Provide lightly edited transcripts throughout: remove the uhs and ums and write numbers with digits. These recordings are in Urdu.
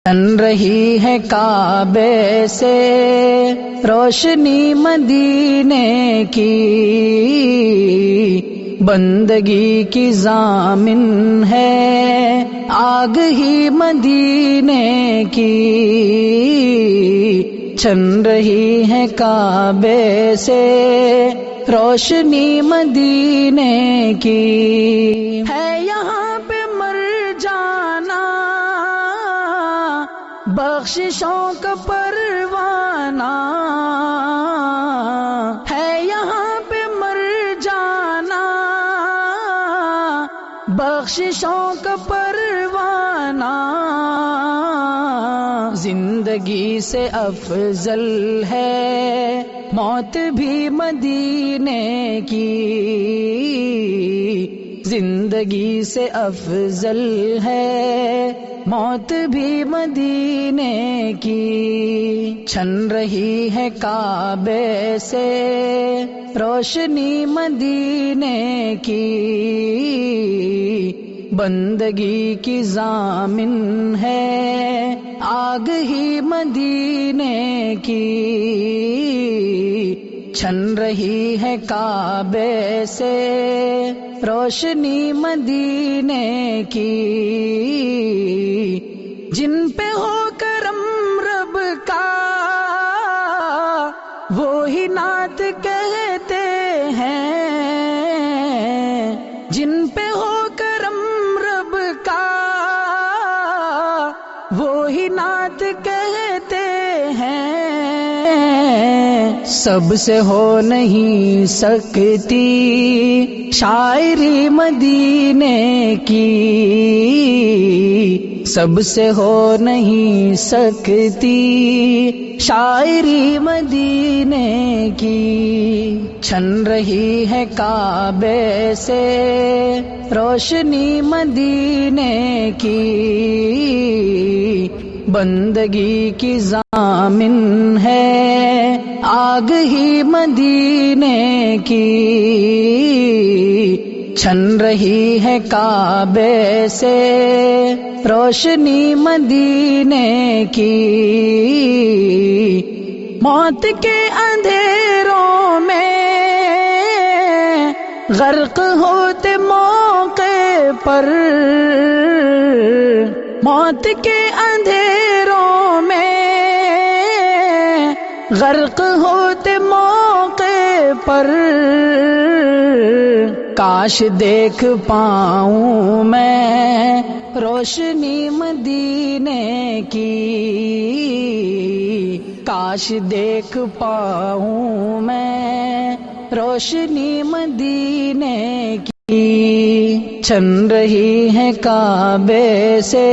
چن رہی ہے کعبے سے روشنی مدینے کی، بندگی کی ضامن ہے آگ ہی مدینے کی، چن رہی ہے کعبے سے روشنی مدینے کی، ہے یہاں پہ مر جانا بخششوں کا پروانہ، ہے یہاں پہ مر جانا بخششوں کا پروانہ، زندگی سے افضل ہے موت بھی مدینے کی، زندگی سے افضل ہے موت بھی مدینے کی، چھن رہی ہے کعبے سے روشنی مدینے کی، بندگی کی ضامن ہے آگ ہی مدینے کی، چھن رہی ہے کعبے سے روشنی مدینے کی، جن پہ ہو کرم رب کا وہی نعت کہتے ہیں، جن پہ ہو کرم رب کا وہی نعت کہتے ہیں، سب سے ہو نہیں سکتی شاعری مدینے کی، سب سے ہو نہیں سکتی شاعری مدینے کی، چھن رہی ہے کعبے سے روشنی مدینے کی، بندگی کی ضامن ہے آگ ہی مدینے کی، چھن رہی ہے کعبے سے روشنی مدینے کی، موت کے اندھیروں میں غرق ہوتے موقع پر، موت کے اندھیروں میں غرق ہوتے موقع پر، کاش دیکھ پاؤں میں روشنی مدینے کی، کاش دیکھ پاؤں میں روشنی مدینے کی، چھن رہی ہے کعبے سے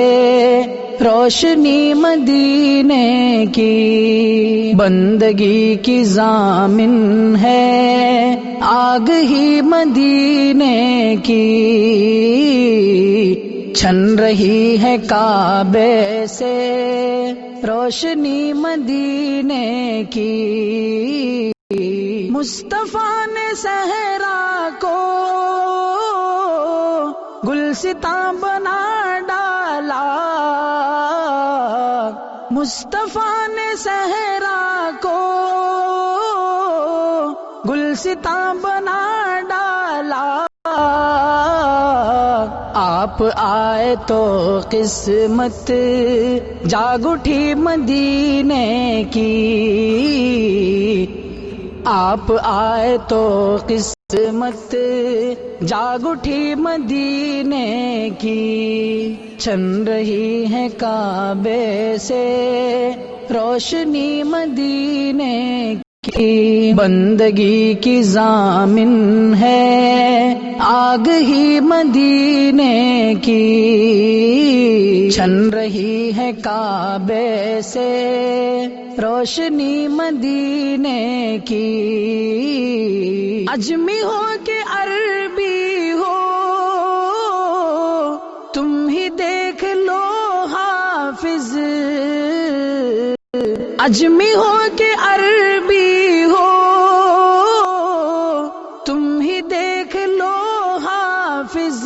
روشنی مدینے کی، بندگی کی ضامن ہے آگ ہی مدینے کی، چھن رہی ہے کعبے سے روشنی مدینے کی، مصطفیٰ نے صحرا کو گلستاں بنا ڈالا، مصطفیٰ نے صحرا کو گلستاں بنا ڈالا، آپ آئے تو قسمت جاگ اٹھی مدینے کی، آپ آئے تو قسمت جاگ اٹھی مدینے کی، چھن رہی ہے کعبے سے روشنی مدینے کی، بندگی کی ضامن ہے آگ ہی مدینے کی، چھن رہی ہے کعبے سے روشنی مدینے کی، عجمی ہو کہ عربی ہو تم ہی دیکھ لو حافظ، عجمی ہو کہ عربی ہو تم ہی دیکھ لو حافظ،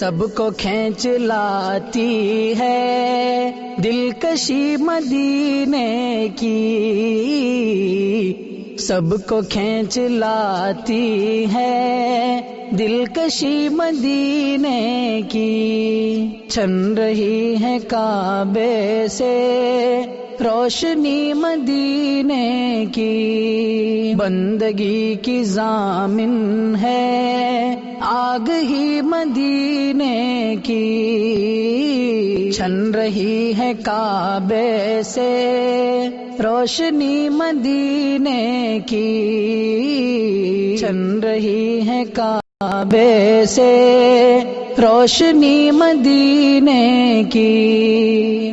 سب کو کھینچ لاتی ہے دلکشی مدینے کی، سب کو کھینچ لاتی ہے دلکشی مدینے کی، چھن رہی ہے کعبے سے روشنی مدینے کی، بندگی کی ضامن ہے آگ ہی مدینے کی، چھن رہی ہے کعبے سے روشنی مدینے کی، چھن رہی ہے کعبے سے روشنی مدینے کی۔